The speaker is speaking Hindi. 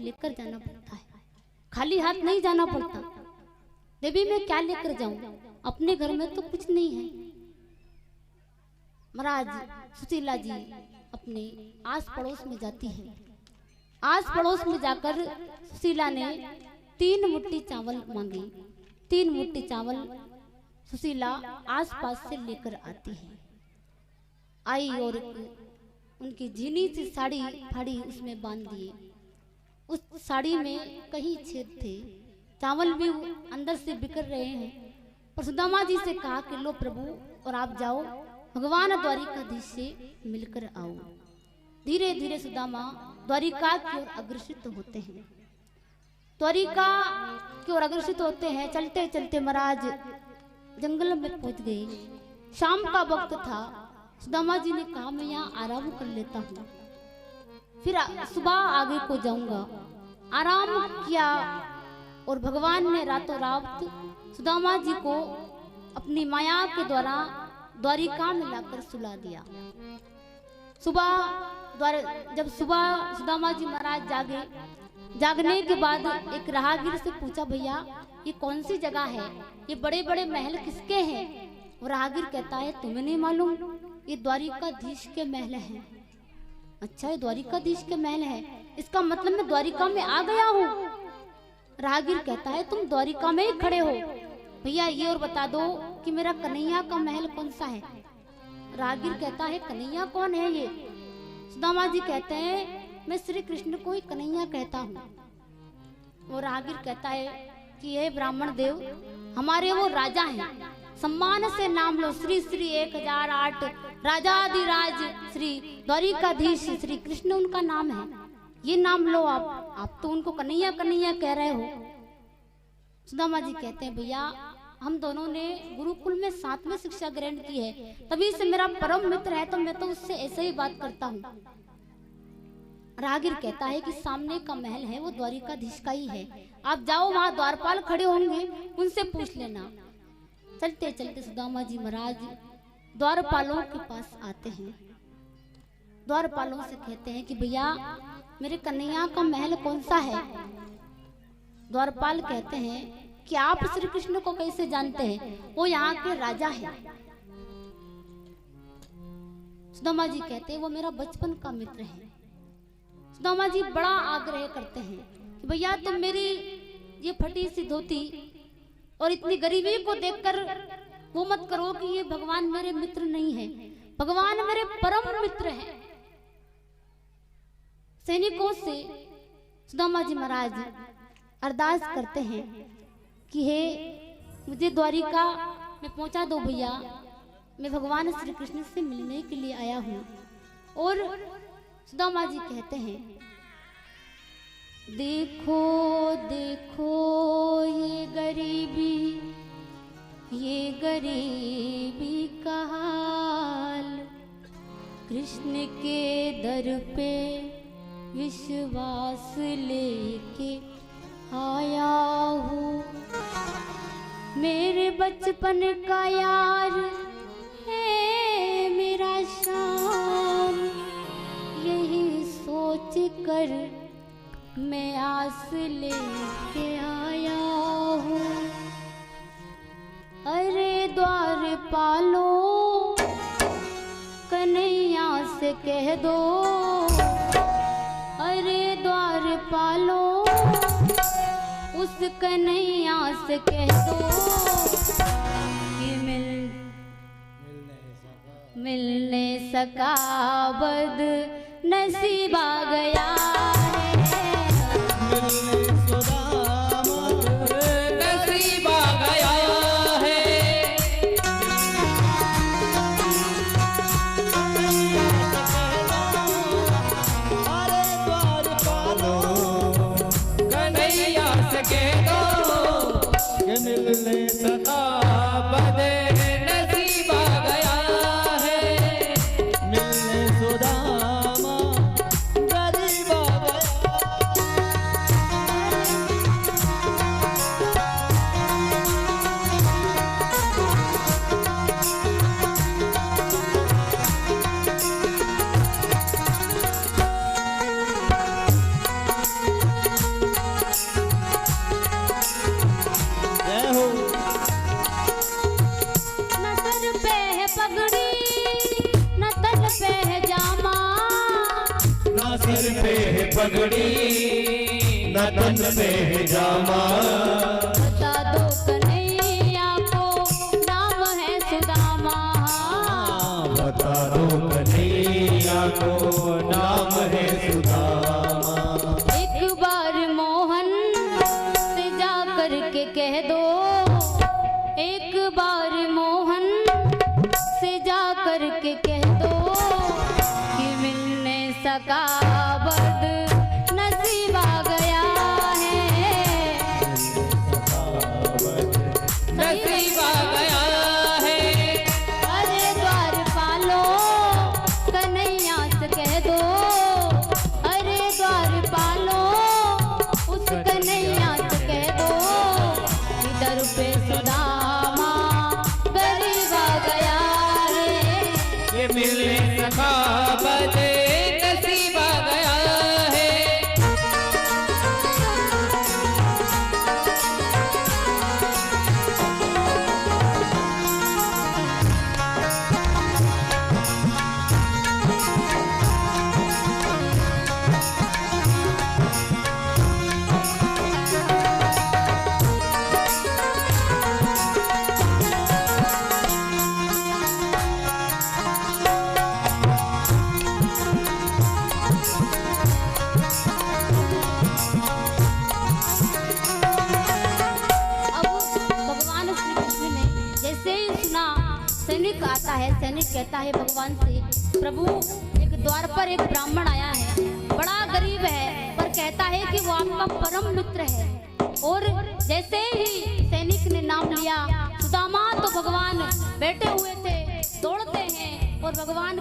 लेकर जाना पड़ता है, खाली हाथ नहीं जाना पड़ता। देवी मैं क्या लेकर जाऊं, अपने घर में तो कुछ नहीं है। महाराज सुशीला जी अपने आस पड़ोस में जाती है। आस पड़ोस में जाकर सुशीला ने 3 मुट्ठी चावल मांगे। 3 मुट्ठी चावल सुशीला आसपास से लेकर आती है। आई और उनकी झीनी सी साड़ी फाड़ी उसमें बांध दिए। उस साड़ी में कहीं छेद थे, चावल भी अंदर से बिखर रहे हैं। पर सुदामा जी से कहा कि लो प्रभु, और आप जाओ भगवान द्वारिकाधीश से मिलकर आओ। धीरे धीरे सुदामा द्वारिका की ओर अग्रसित होते हैं। द्वारिका की ओर अग्रसित होते हैं। चलते चलते महाराज जंगल में पहुंच गए। शाम का वक्त था। सुदामा जी ने कहा मैं यहाँ आराम कर लेता हूँ, फिर सुबह आगे को जाऊंगा। आराम किया और भगवान ने रातों रात सुदामा जी को अपनी माया के द्वारा द्वारिका में लाकर सुला दिया। जब सुबह सुदामा जी महाराज जागे, जागने के बाद एक राहगीर से पूछा भैया ये कौन सी जगह है, ये बड़े बड़े महल किसके हैं? और राहगीर कहता है तुम्हें नहीं मालूम, ये द्वारिकाधीश के महल हैं। अच्छा ये द्वारिकाधीश के महल है, इसका मतलब मैं द्वारिका में आ गया हूँ। राहगीर कहता है तुम द्वारिका में ही खड़े हो, भैया ये और बता दो कि मेरा कन्हैया का महल कौन सा है? राहगीर कहता है कन्हैया कौन है ये? सुदामा जी कहते हैं मैं श्री कृष्ण को ही कन्हैया कहता हूँ। और राहगीर कहता है कि ये ब्राह्मण देव हमारे वो राजा हैं, सम्मान से नाम लो, श्री श्री 1008 राजाधिराज श्री द्वारिकाधीश श्री कृष्ण उनका नाम है, ये नाम लो आप तो उनको कन्हैया कन्हैया कह रहे हो। सुदामा जी कहते हैं भैया हम दोनों ने गुरुकुल में साथ में शिक्षा ग्रहण की है, तभी से मेरा परम मित्र है, तो मैं तो उससे ऐसे ही बात करता हूँ। राहगीर कहता है कि सामने का महल है वो द्वारिकाधीश का ही है, आप जाओ वहां द्वारपाल खड़े होंगे उनसे पूछ लेना। चलते चलते सुदामा जी महाराज द्वारपालों के पास आते हैं। द्वारपालों से कहते हैं कि भैया मेरे कन्हैया का महल कौन सा है? द्वारपाल कहते हैं कि आप श्री कृष्ण को कैसे जानते हैं, वो यहाँ के राजा हैं। सुदामा जी कहते हैं वो मेरा बचपन का मित्र है। सुदामा जी बड़ा आग्रह करते हैं कि भैया तुम मेरी ये फटी सी धोती और इतनी गरीबी को देखकर वो मत करो कि ये भगवान मेरे मित्र नहीं है, भगवान मेरे परम मित्र हैं। सैनिकों से सुदामा जी महाराज अरदास करते हैं कि हे मुझे द्वारिका में पहुंचा दो भैया, मैं भगवान श्री कृष्ण से मिलने के लिए आया हूँ। और सुदामा जी कहते हैं देखो देखो ये गरीबी का हाल, कृष्ण के दर पे विश्वास लेके आया हूँ। मेरे बचपन का यार है मेरा शाम, यही सोच कर मैं आस लेके आया हूँ। अरे द्वारपालो कन्हैया से कह दो, अरे द्वारपालो उस कन्हैया से कह दो कि मिलने सका बद नसीब आ गया है, नसीब आ गया है। अरे द्वारपालो कन्हैया से कह दो कि मिलने सका बद नसीब आ गया है, मिलने सुदामा गरीब आ गया। पगड़ी न तन पे है जामा। बता दो कन्हैया को नाम है सुदामा। बता दो कन्हैया को नाम है सुदामा। एक बार मोहन से जा कर के कह दो, एक बार मोहन से जा कर के कह दो कि मिलने सका बद नसीब आ गया है, नसीब आ गया है। अरे द्वारपालो कन्हैया से कह दो, अरे द्वारपालो उस कन्हैया से कह दो इधर पे सुदामा गरीब आ गया है। ये मिलने सका बदे नसीब आ गया है। अब भगवान श्री कृष्ण ने जैसे ही सुना, सैनिक आता है, सैनिक कहता है भगवान से, प्रभु एक द्वार पर एक ब्राह्मण आया है, बड़ा गरीब है, पर कहता है कि वो आपका परम मित्र है। और जैसे ही सैनिक ने नाम लिया सुदामा, तो भगवान बैठे हुए थे, दौड़ते हैं और भगवान